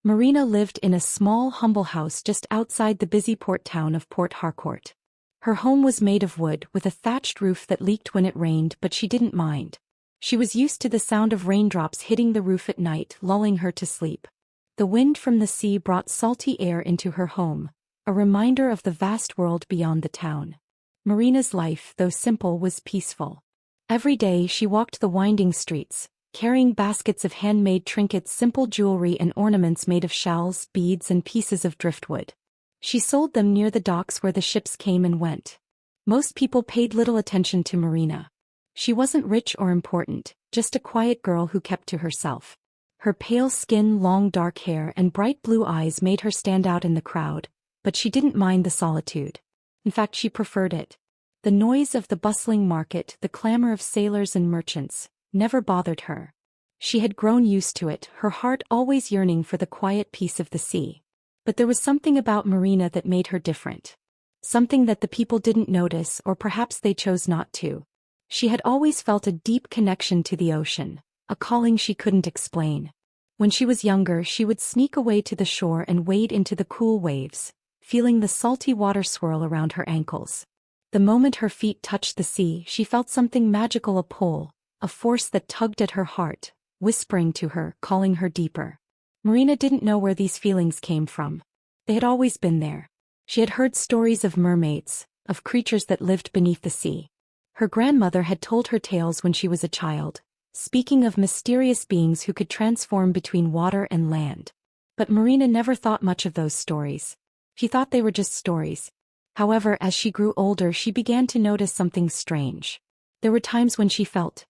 Marina lived in a small humble house just outside the busy port town of Port Harcourt. Her home was made of wood with a thatched roof that leaked when it rained, but she didn't mind. She was used to the sound of raindrops hitting the roof at night, lulling her to sleep. The wind from the sea brought salty air into her home, a reminder of the vast world beyond the town. Marina's life, though simple, was peaceful. Every day she walked the winding streets, carrying baskets of handmade trinkets, simple jewelry and ornaments made of shells, beads and pieces of driftwood. She sold them near the docks where the ships came and went. Most people paid little attention to Marina. She wasn't rich or important, just a quiet girl who kept to herself. Her pale skin, long dark hair and bright blue eyes made her stand out in the crowd, but she didn't mind the solitude. In fact, she preferred it. The noise of the bustling market, the clamor of sailors and merchants, never bothered her. She had grown used to it, her heart always yearning for the quiet peace of the sea. But there was something about Marina that made her different. Something that the people didn't notice, or perhaps they chose not to. She had always felt a deep connection to the ocean, a calling she couldn't explain. When she was younger, she would sneak away to the shore and wade into the cool waves, feeling the salty water swirl around her ankles. The moment her feet touched the sea, she felt something magical, a pull, a force that tugged at her heart, whispering to her, calling her deeper. Marina didn't know where these feelings came from. They had always been there. She had heard stories of mermaids, of creatures that lived beneath the sea. Her grandmother had told her tales when she was a child, speaking of mysterious beings who could transform between water and land. But Marina never thought much of those stories. She thought they were just stories. However, as she grew older, she began to notice something strange. There were times when she felt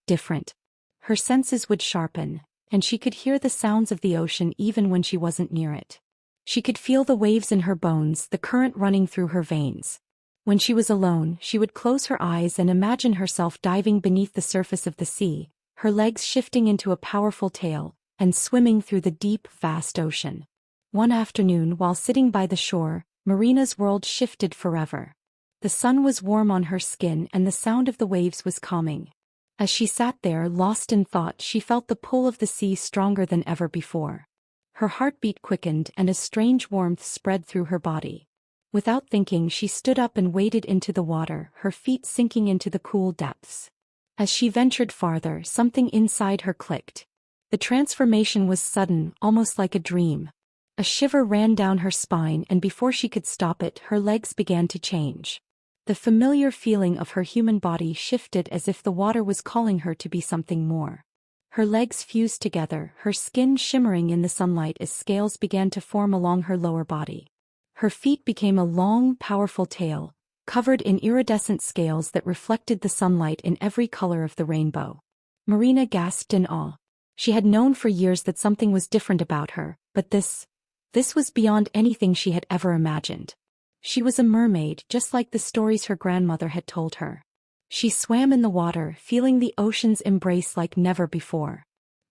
different. Her senses would sharpen, and she could hear the sounds of the ocean even when she wasn't near it. She could feel the waves in her bones, the current running through her veins. When she was alone, she would close her eyes and imagine herself diving beneath the surface of the sea, her legs shifting into a powerful tail, and swimming through the deep, vast ocean. One afternoon, while sitting by the shore, Marina's world shifted forever. The sun was warm on her skin and the sound of the waves was calming. As she sat there, lost in thought, she felt the pull of the sea stronger than ever before. Her heartbeat quickened and a strange warmth spread through her body. Without thinking, she stood up and waded into the water, her feet sinking into the cool depths. As she ventured farther, something inside her clicked. The transformation was sudden, almost like a dream. A shiver ran down her spine, and before she could stop it, her legs began to change. The familiar feeling of her human body shifted as if the water was calling her to be something more. Her legs fused together, her skin shimmering in the sunlight as scales began to form along her lower body. Her feet became a long, powerful tail, covered in iridescent scales that reflected the sunlight in every color of the rainbow. Marina gasped in awe. She had known for years that something was different about her, but this was beyond anything she had ever imagined. She was a mermaid, just like the stories her grandmother had told her. She swam in the water, feeling the ocean's embrace like never before.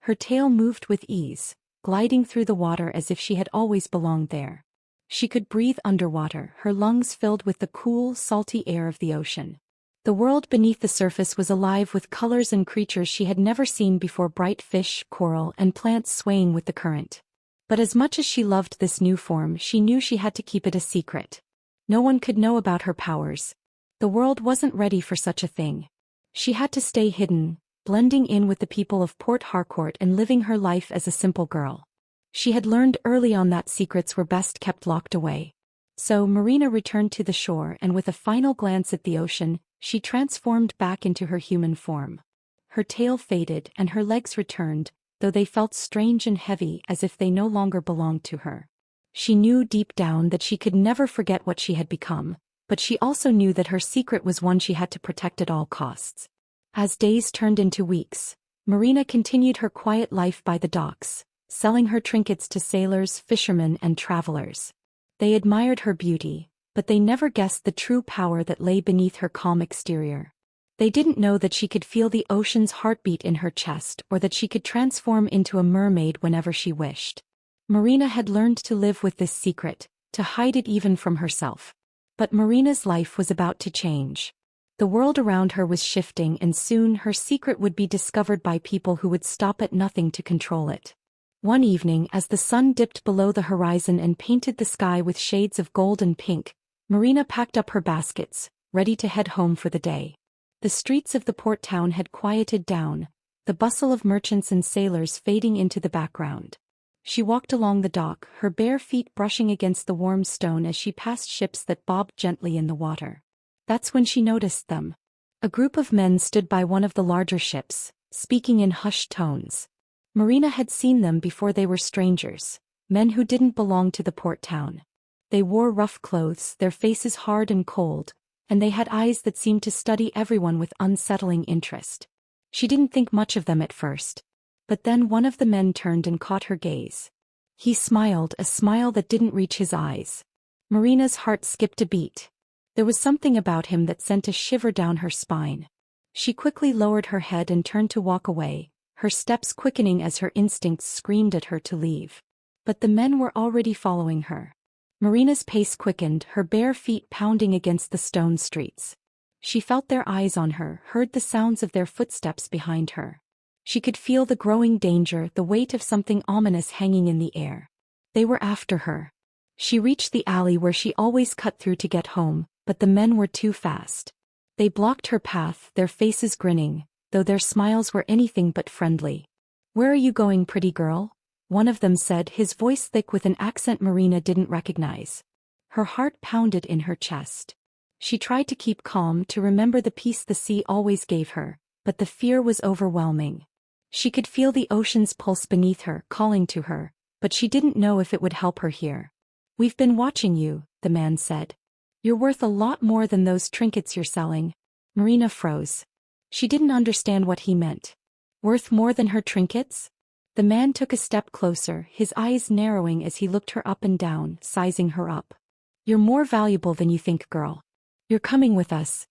Her tail moved with ease, gliding through the water as if she had always belonged there. She could breathe underwater, her lungs filled with the cool, salty air of the ocean. The world beneath the surface was alive with colors and creatures she had never seen before, bright fish, coral, and plants swaying with the current. But as much as she loved this new form, she knew she had to keep it a secret. No one could know about her powers. The world wasn't ready for such a thing. She had to stay hidden, blending in with the people of Port Harcourt and living her life as a simple girl. She had learned early on that secrets were best kept locked away. So Marina returned to the shore, and with a final glance at the ocean, she transformed back into her human form. Her tail faded and her legs returned, though they felt strange and heavy, as if they no longer belonged to her. She knew deep down that she could never forget what she had become, but she also knew that her secret was one she had to protect at all costs. As days turned into weeks, Marina continued her quiet life by the docks, selling her trinkets to sailors, fishermen, and travelers. They admired her beauty, but they never guessed the true power that lay beneath her calm exterior. They didn't know that she could feel the ocean's heartbeat in her chest, or that she could transform into a mermaid whenever she wished. Marina had learned to live with this secret, to hide it even from herself. But Marina's life was about to change. The world around her was shifting, and soon her secret would be discovered by people who would stop at nothing to control it. One evening, as the sun dipped below the horizon and painted the sky with shades of gold and pink, Marina packed up her baskets, ready to head home for the day. The streets of the port town had quieted down, the bustle of merchants and sailors fading into the background. She walked along the dock, her bare feet brushing against the warm stone as she passed ships that bobbed gently in the water. That's when she noticed them. A group of men stood by one of the larger ships, speaking in hushed tones. Marina had seen them before. They were strangers, men who didn't belong to the port town. They wore rough clothes, their faces hard and cold, and they had eyes that seemed to study everyone with unsettling interest. She didn't think much of them at first. But then one of the men turned and caught her gaze. He smiled, a smile that didn't reach his eyes. Marina's heart skipped a beat. There was something about him that sent a shiver down her spine. She quickly lowered her head and turned to walk away, her steps quickening as her instincts screamed at her to leave. But the men were already following her. Marina's pace quickened, her bare feet pounding against the stone streets. She felt their eyes on her, heard the sounds of their footsteps behind her. She could feel the growing danger, the weight of something ominous hanging in the air. They were after her. She reached the alley where she always cut through to get home, but the men were too fast. They blocked her path, their faces grinning, though their smiles were anything but friendly. "Where are you going, pretty girl?" one of them said, his voice thick with an accent Marina didn't recognize. Her heart pounded in her chest. She tried to keep calm, to remember the peace the sea always gave her, but the fear was overwhelming. She could feel the ocean's pulse beneath her, calling to her, but she didn't know if it would help her here. "We've been watching you," the man said. "You're worth a lot more than those trinkets you're selling." Marina froze. She didn't understand what he meant. Worth more than her trinkets? The man took a step closer, his eyes narrowing as he looked her up and down, sizing her up. "You're more valuable than you think, girl. You're coming with us."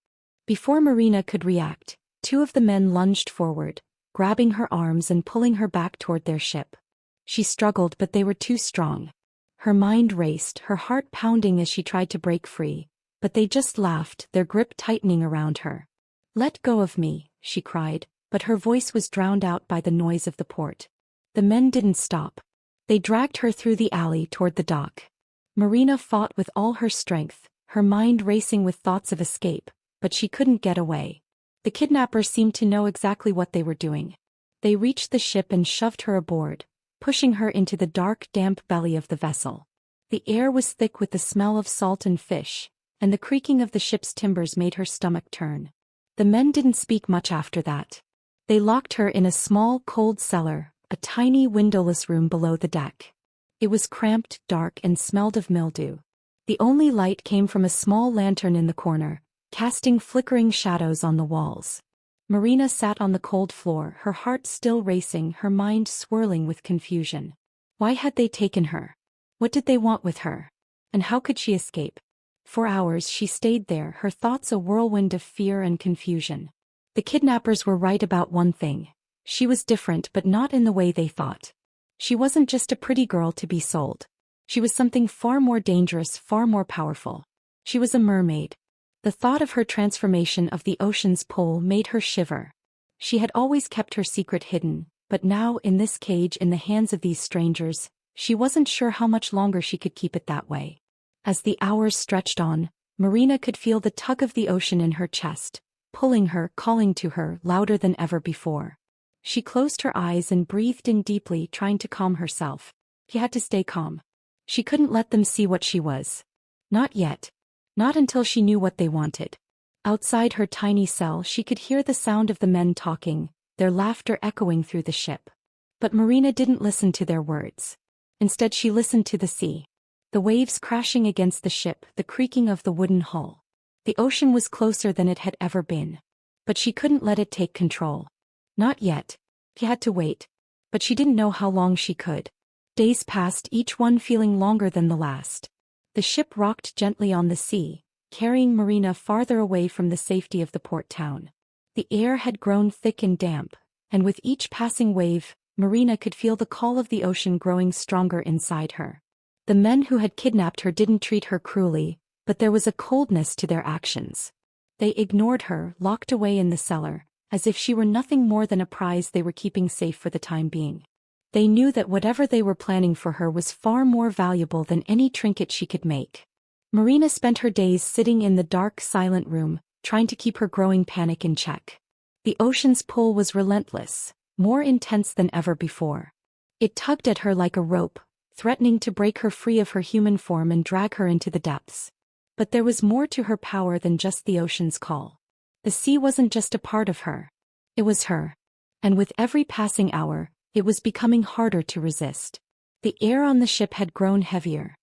Before Marina could react, two of the men lunged forward, grabbing her arms and pulling her back toward their ship. She struggled, but they were too strong. Her mind raced, her heart pounding as she tried to break free, but they just laughed, their grip tightening around her. "Let go of me," she cried, but her voice was drowned out by the noise of the port. The men didn't stop. They dragged her through the alley toward the dock. Marina fought with all her strength, her mind racing with thoughts of escape, but she couldn't get away. The kidnappers seemed to know exactly what they were doing. They reached the ship and shoved her aboard, pushing her into the dark, damp belly of the vessel. The air was thick with the smell of salt and fish, and the creaking of the ship's timbers made her stomach turn. The men didn't speak much after that. They locked her in a small, cold cellar, a tiny windowless room below the deck. It was cramped, dark, and smelled of mildew. The only light came from a small lantern in the corner, casting flickering shadows on the walls. Marina sat on the cold floor, her heart still racing, her mind swirling with confusion. Why had they taken her? What did they want with her? And how could she escape? For hours she stayed there, her thoughts a whirlwind of fear and confusion. The kidnappers were right about one thing. She was different, but not in the way they thought. She wasn't just a pretty girl to be sold. She was something far more dangerous, far more powerful. She was a mermaid. The thought of her transformation of the ocean's pole made her shiver. She had always kept her secret hidden, but now, in this cage in the hands of these strangers, she wasn't sure how much longer she could keep it that way. As the hours stretched on, Marina could feel the tug of the ocean in her chest, pulling her, calling to her, louder than ever before. She closed her eyes and breathed in deeply, trying to calm herself. She had to stay calm. She couldn't let them see what she was. Not yet. Not until she knew what they wanted. Outside her tiny cell, she could hear the sound of the men talking, their laughter echoing through the ship. But Marina didn't listen to their words. Instead, she listened to the sea. The waves crashing against the ship, the creaking of the wooden hull. The ocean was closer than it had ever been. But she couldn't let it take control. Not yet. She had to wait. But she didn't know how long she could. Days passed, each one feeling longer than the last. The ship rocked gently on the sea, carrying Marina farther away from the safety of the port town. The air had grown thick and damp, and with each passing wave, Marina could feel the call of the ocean growing stronger inside her. The men who had kidnapped her didn't treat her cruelly, but there was a coldness to their actions. They ignored her, locked away in the cellar, as if she were nothing more than a prize they were keeping safe for the time being. They knew that whatever they were planning for her was far more valuable than any trinket she could make. Marina spent her days sitting in the dark, silent room, trying to keep her growing panic in check. The ocean's pull was relentless, more intense than ever before. It tugged at her like a rope, threatening to break her free of her human form and drag her into the depths. But there was more to her power than just the ocean's call. The sea wasn't just a part of her. It was her. And with every passing hour, it was becoming harder to resist. The air on the ship had grown heavier.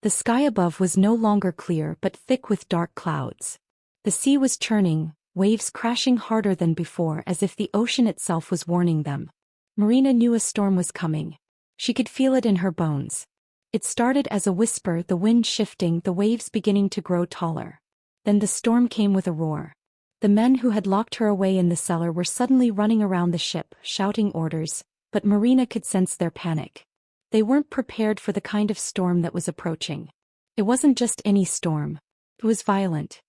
The sky above was no longer clear but thick with dark clouds. The sea was churning, waves crashing harder than before as if the ocean itself was warning them. Marina knew a storm was coming. She could feel it in her bones. It started as a whisper, the wind shifting, the waves beginning to grow taller. Then the storm came with a roar. The men who had locked her away in the cellar were suddenly running around the ship, shouting orders, but Marina could sense their panic. They weren't prepared for the kind of storm that was approaching. It wasn't just any storm. It was violent.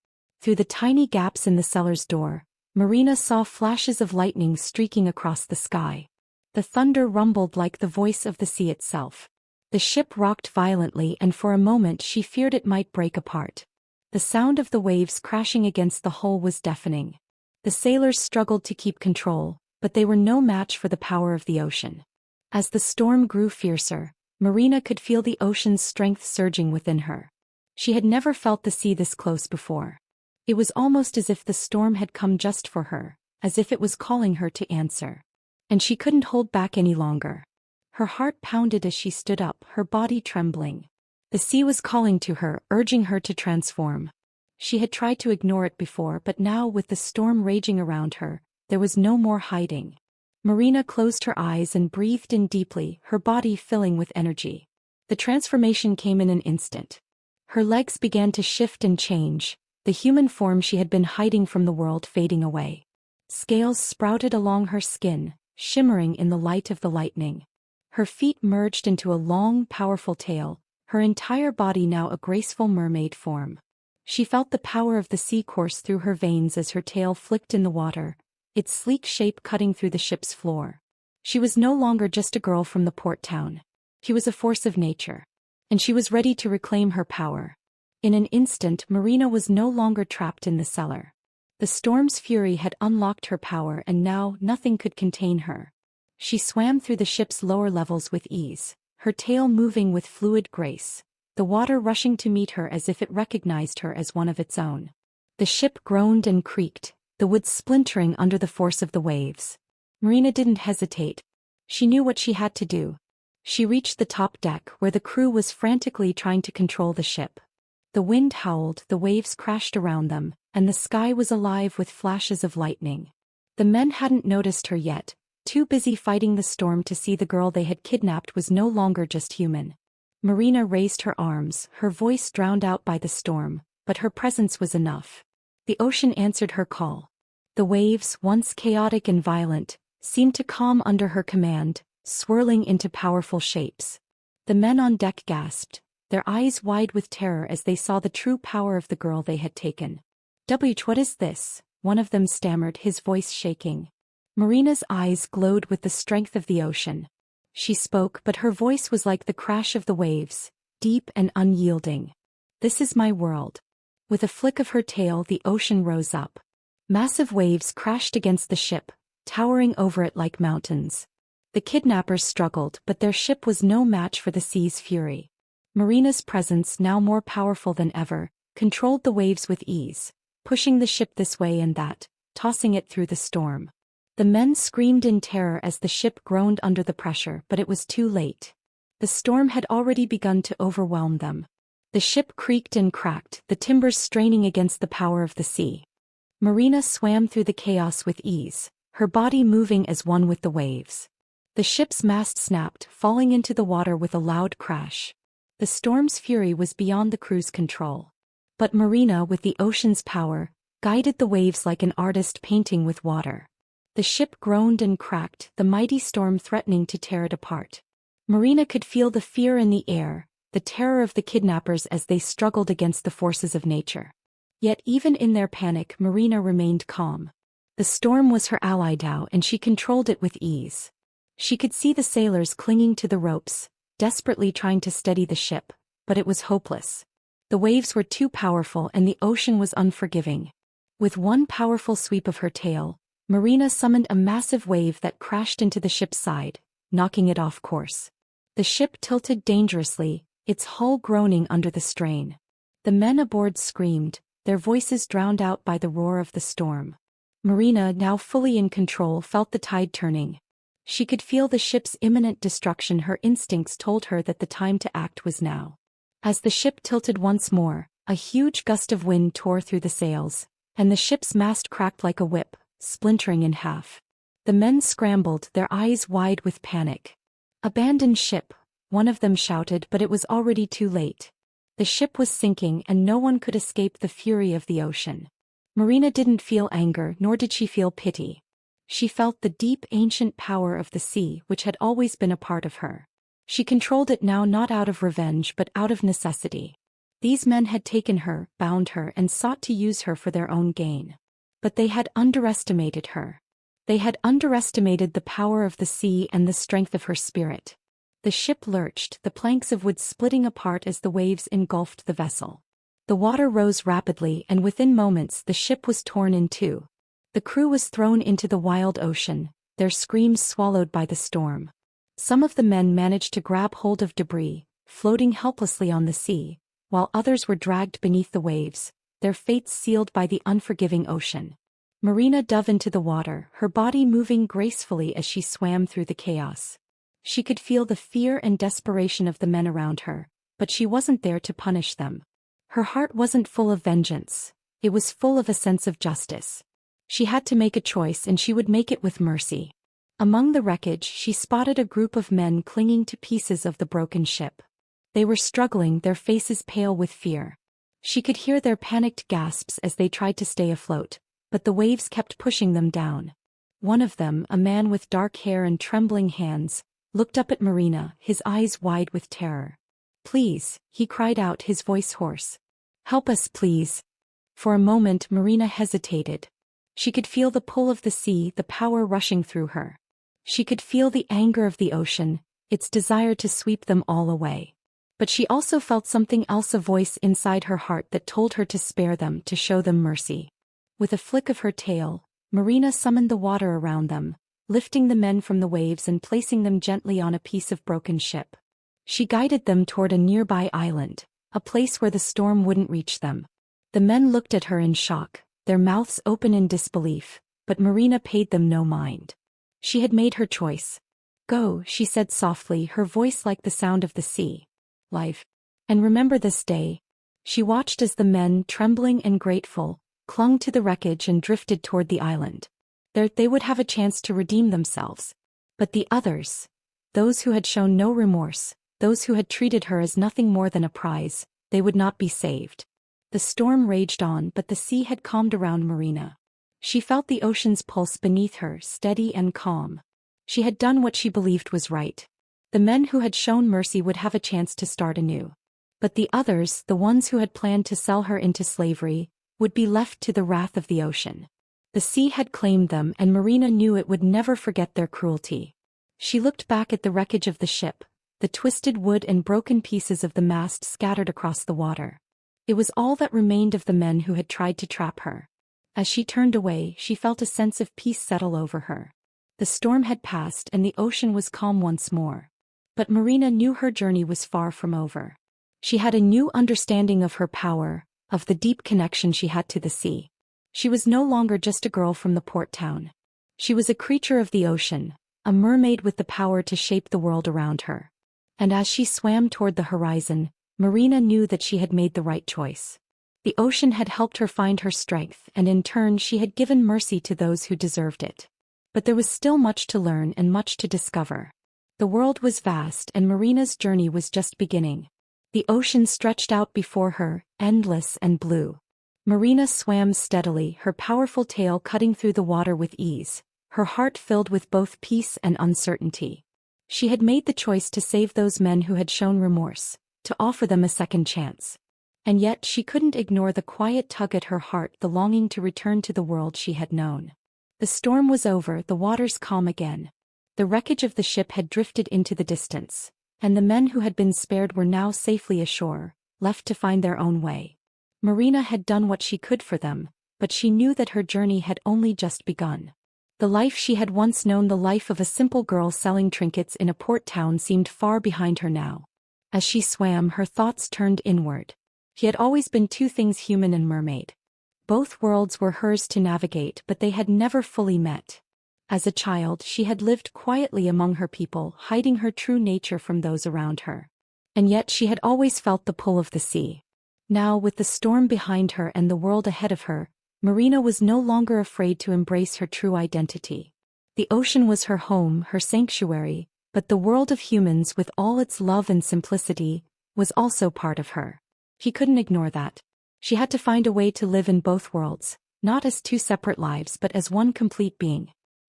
Through the tiny gaps in the cellar's door, Marina saw flashes of lightning streaking across the sky. The thunder rumbled like the voice of the sea itself. The ship rocked violently and for a moment she feared it might break apart. The sound of the waves crashing against the hull was deafening. The sailors struggled to keep control, but they were no match for the power of the ocean. As the storm grew fiercer, Marina could feel the ocean's strength surging within her. She had never felt the sea this close before. It was almost as if the storm had come just for her, as if it was calling her to answer. And she couldn't hold back any longer. Her heart pounded as she stood up, her body trembling. The sea was calling to her, urging her to transform. She had tried to ignore it before, but now with the storm raging around her, there was no more hiding. Marina closed her eyes and breathed in deeply, her body filling with energy. The transformation came in an instant. Her legs began to shift and change, the human form she had been hiding from the world fading away. Scales sprouted along her skin, shimmering in the light of the lightning. Her feet merged into a long, powerful tail, her entire body now a graceful mermaid form. She felt the power of the sea course through her veins as her tail flicked in the water, its sleek shape cutting through the ship's floor. She was no longer just a girl from the port town. She was a force of nature. And she was ready to reclaim her power. In an instant, Marina was no longer trapped in the cellar. The storm's fury had unlocked her power and now nothing could contain her. She swam through the ship's lower levels with ease, her tail moving with fluid grace, the water rushing to meet her as if it recognized her as one of its own. The ship groaned and creaked, the wood splintering under the force of the waves. Marina didn't hesitate. She knew what she had to do. She reached the top deck where the crew was frantically trying to control the ship. The wind howled, the waves crashed around them, and the sky was alive with flashes of lightning. The men hadn't noticed her yet, too busy fighting the storm to see the girl they had kidnapped was no longer just human. Marina raised her arms, her voice drowned out by the storm, but her presence was enough. The ocean answered her call. The waves, once chaotic and violent, seemed to calm under her command, swirling into powerful shapes. The men on deck gasped, their eyes wide with terror as they saw the true power of the girl they had taken. What is this? One of them stammered, his voice shaking. Marina's eyes glowed with the strength of the ocean. She spoke, but her voice was like the crash of the waves, deep and unyielding. This is my world. With a flick of her tail, the ocean rose up. Massive waves crashed against the ship, towering over it like mountains. The kidnappers struggled, but their ship was no match for the sea's fury. Marina's presence, now more powerful than ever, controlled the waves with ease, pushing the ship this way and that, tossing it through the storm. The men screamed in terror as the ship groaned under the pressure, but it was too late. The storm had already begun to overwhelm them. The ship creaked and cracked, the timbers straining against the power of the sea. Marina swam through the chaos with ease, her body moving as one with the waves. The ship's mast snapped, falling into the water with a loud crash. The storm's fury was beyond the crew's control. But Marina, with the ocean's power, guided the waves like an artist painting with water. The ship groaned and cracked, the mighty storm threatening to tear it apart. Marina could feel the fear in the air, the terror of the kidnappers as they struggled against the forces of nature. Yet even in their panic, Marina remained calm. The storm was her ally now, and she controlled it with ease. She could see the sailors clinging to the ropes, desperately trying to steady the ship, but it was hopeless. The waves were too powerful and the ocean was unforgiving. With one powerful sweep of her tail, Marina summoned a massive wave that crashed into the ship's side, knocking it off course. The ship tilted dangerously, its hull groaning under the strain. The men aboard screamed, their voices drowned out by the roar of the storm. Marina, now fully in control, felt the tide turning. She could feel the ship's imminent destruction. Her instincts told her that the time to act was now. As the ship tilted once more, a huge gust of wind tore through the sails, and the ship's mast cracked like a whip, splintering in half. The men scrambled, their eyes wide with panic. "Abandon ship," one of them shouted, but it was already too late. The ship was sinking and no one could escape the fury of the ocean. Marina didn't feel anger, nor did she feel pity. She felt the deep ancient power of the sea, which had always been a part of her. She controlled it now, not out of revenge but out of necessity. These men had taken her, bound her, and sought to use her for their own gain. But they had underestimated her. They had underestimated the power of the sea and the strength of her spirit. The ship lurched, the planks of wood splitting apart as the waves engulfed the vessel. The water rose rapidly, and within moments the ship was torn in two. The crew was thrown into the wild ocean, their screams swallowed by the storm. Some of the men managed to grab hold of debris, floating helplessly on the sea, while others were dragged beneath the waves, their fates sealed by the unforgiving ocean. Marina dove into the water, her body moving gracefully as she swam through the chaos. She could feel the fear and desperation of the men around her, but she wasn't there to punish them. Her heart wasn't full of vengeance, it was full of a sense of justice. She had to make a choice, and she would make it with mercy. Among the wreckage, she spotted a group of men clinging to pieces of the broken ship. They were struggling, their faces pale with fear. She could hear their panicked gasps as they tried to stay afloat, but the waves kept pushing them down. One of them, a man with dark hair and trembling hands, looked up at Marina, his eyes wide with terror. "Please," he cried out, his voice hoarse. "Help us, please." For a moment Marina hesitated. She could feel the pull of the sea, the power rushing through her. She could feel the anger of the ocean, its desire to sweep them all away. But she also felt something else, a voice inside her heart that told her to spare them, to show them mercy. With a flick of her tail, Marina summoned the water around them, lifting the men from the waves and placing them gently on a piece of broken ship. She guided them toward a nearby island, a place where the storm wouldn't reach them. The men looked at her in shock, their mouths open in disbelief, but Marina paid them no mind. She had made her choice. "Go," she said softly, her voice like the sound of the sea. "Life. And remember this day." She watched as the men, trembling and grateful, clung to the wreckage and drifted toward the island. There they would have a chance to redeem themselves. But the others, those who had shown no remorse, those who had treated her as nothing more than a prize, they would not be saved. The storm raged on, but the sea had calmed around Marina. She felt the ocean's pulse beneath her, steady and calm. She had done what she believed was right. The men who had shown mercy would have a chance to start anew. But the others, the ones who had planned to sell her into slavery, would be left to the wrath of the ocean. The sea had claimed them, and Marina knew it would never forget their cruelty. She looked back at the wreckage of the ship, the twisted wood and broken pieces of the mast scattered across the water. It was all that remained of the men who had tried to trap her. As she turned away, she felt a sense of peace settle over her. The storm had passed and the ocean was calm once more. But Marina knew her journey was far from over. She had a new understanding of her power, of the deep connection she had to the sea. She was no longer just a girl from the port town. She was a creature of the ocean, a mermaid with the power to shape the world around her. And as she swam toward the horizon, Marina knew that she had made the right choice. The ocean had helped her find her strength, and in turn she had given mercy to those who deserved it. But there was still much to learn and much to discover. The world was vast, and Marina's journey was just beginning. The ocean stretched out before her, endless and blue. Marina swam steadily, her powerful tail cutting through the water with ease, her heart filled with both peace and uncertainty. She had made the choice to save those men who had shown remorse, to offer them a second chance. And yet she couldn't ignore the quiet tug at her heart, the longing to return to the world she had known. The storm was over, the waters calm again. The wreckage of the ship had drifted into the distance, and the men who had been spared were now safely ashore, left to find their own way. Marina had done what she could for them, but she knew that her journey had only just begun. The life she had once known, the life of a simple girl selling trinkets in a port town, seemed far behind her now. As she swam, her thoughts turned inward. She had always been two things: human and mermaid. Both worlds were hers to navigate, but they had never fully met. As a child, she had lived quietly among her people, hiding her true nature from those around her. And yet she had always felt the pull of the sea. Now, with the storm behind her and the world ahead of her, Marina was no longer afraid to embrace her true identity. The ocean was her home, her sanctuary, but the world of humans, with all its love and simplicity, was also part of her. She couldn't ignore that. She had to find a way to live in both worlds, not as two separate lives but as one complete being.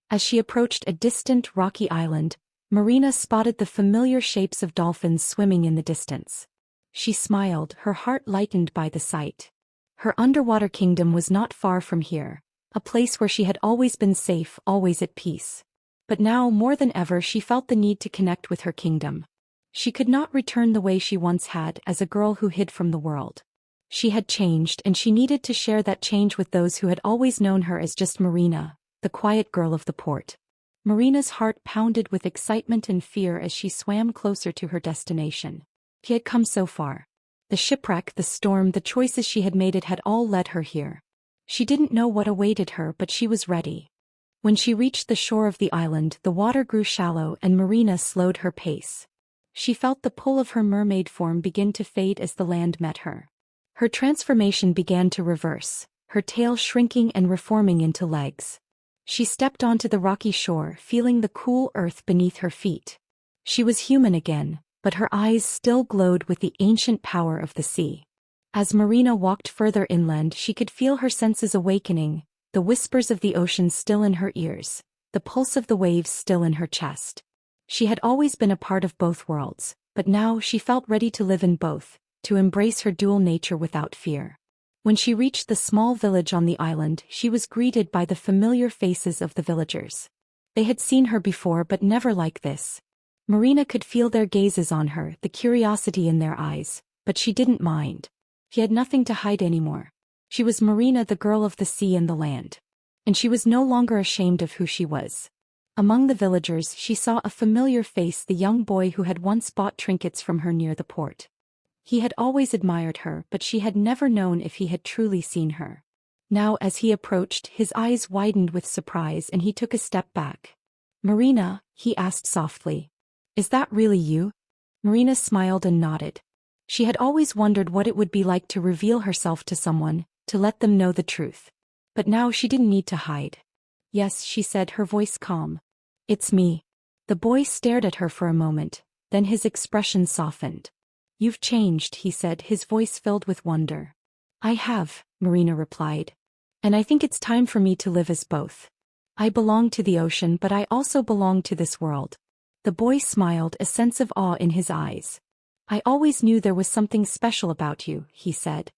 As she approached a distant rocky island, Marina spotted the familiar shapes of dolphins swimming in the distance. She smiled, her heart lightened by the sight. Her underwater kingdom was not far from here, a place where she had always been safe, always at peace. But now, more than ever, she felt the need to connect with her kingdom. She could not return the way she once had, as a girl who hid from the world. She had changed, and she needed to share that change with those who had always known her as just Marina, the quiet girl of the port. Marina's heart pounded with excitement and fear as she swam closer to her destination. She had come so far. The shipwreck, the storm, the choices she had made, it had all led her here. She didn't know what awaited her, but she was ready. When she reached the shore of the island, the water grew shallow and Marina slowed her pace. She felt the pull of her mermaid form begin to fade as the land met her. Her transformation began to reverse, her tail shrinking and reforming into legs. She stepped onto the rocky shore, feeling the cool earth beneath her feet. She was human again, but her eyes still glowed with the ancient power of the sea. As Marina walked further inland, she could feel her senses awakening, the whispers of the ocean still in her ears, the pulse of the waves still in her chest. She had always been a part of both worlds, but now she felt ready to live in both, to embrace her dual nature without fear. When she reached the small village on the island, she was greeted by the familiar faces of the villagers. They had seen her before, but never like this. Marina could feel their gazes on her, the curiosity in their eyes, but she didn't mind. She had nothing to hide anymore. She was Marina, the girl of the sea and the land. And she was no longer ashamed of who she was. Among the villagers, she saw a familiar face, the young boy who had once bought trinkets from her near the port. He had always admired her, but she had never known if he had truly seen her. Now, as he approached, his eyes widened with surprise and he took a step back. "Marina," he asked softly. "Is that really you?" Marina smiled and nodded. She had always wondered what it would be like to reveal herself to someone, to let them know the truth. But now she didn't need to hide. "Yes," she said, her voice calm. "It's me." The boy stared at her for a moment, then his expression softened. "You've changed," he said, his voice filled with wonder. "I have," Marina replied. "And I think it's time for me to live as both. I belong to the ocean, but I also belong to this world." The boy smiled, a sense of awe in his eyes. "I always knew there was something special about you," he said.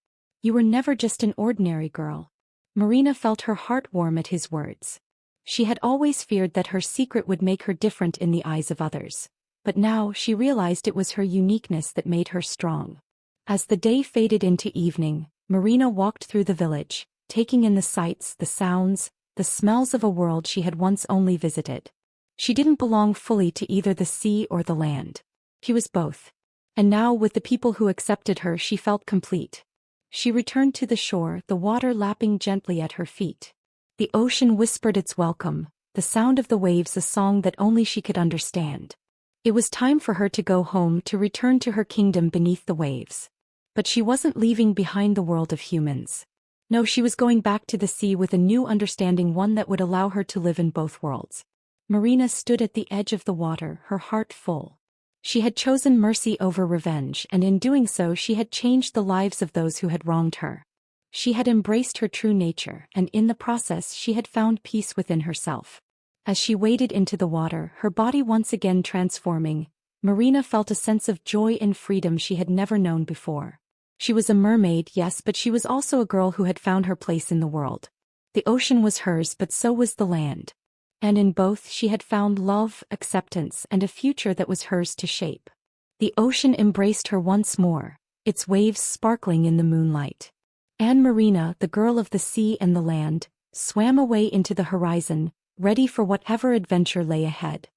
"You were never just an ordinary girl." Marina felt her heart warm at his words. She had always feared that her secret would make her different in the eyes of others. But now she realized it was her uniqueness that made her strong. As the day faded into evening, Marina walked through the village, taking in the sights, the sounds, the smells of a world she had once only visited. She didn't belong fully to either the sea or the land. She was both. And now, with the people who accepted her, she felt complete. She returned to the shore, the water lapping gently at her feet. The ocean whispered its welcome, the sound of the waves a song that only she could understand. It was time for her to go home, to return to her kingdom beneath the waves. But she wasn't leaving behind the world of humans. No, she was going back to the sea with a new understanding, one that would allow her to live in both worlds. Marina stood at the edge of the water, her heart full. She had chosen mercy over revenge, and in doing so she had changed the lives of those who had wronged her. She had embraced her true nature, and in the process she had found peace within herself. As she waded into the water, her body once again transforming, Marina felt a sense of joy and freedom she had never known before. She was a mermaid, yes, but she was also a girl who had found her place in the world. The ocean was hers, but so was the land. And in both she had found love, acceptance, and a future that was hers to shape. The ocean embraced her once more, its waves sparkling in the moonlight. And Marina, the girl of the sea and the land, swam away into the horizon, ready for whatever adventure lay ahead.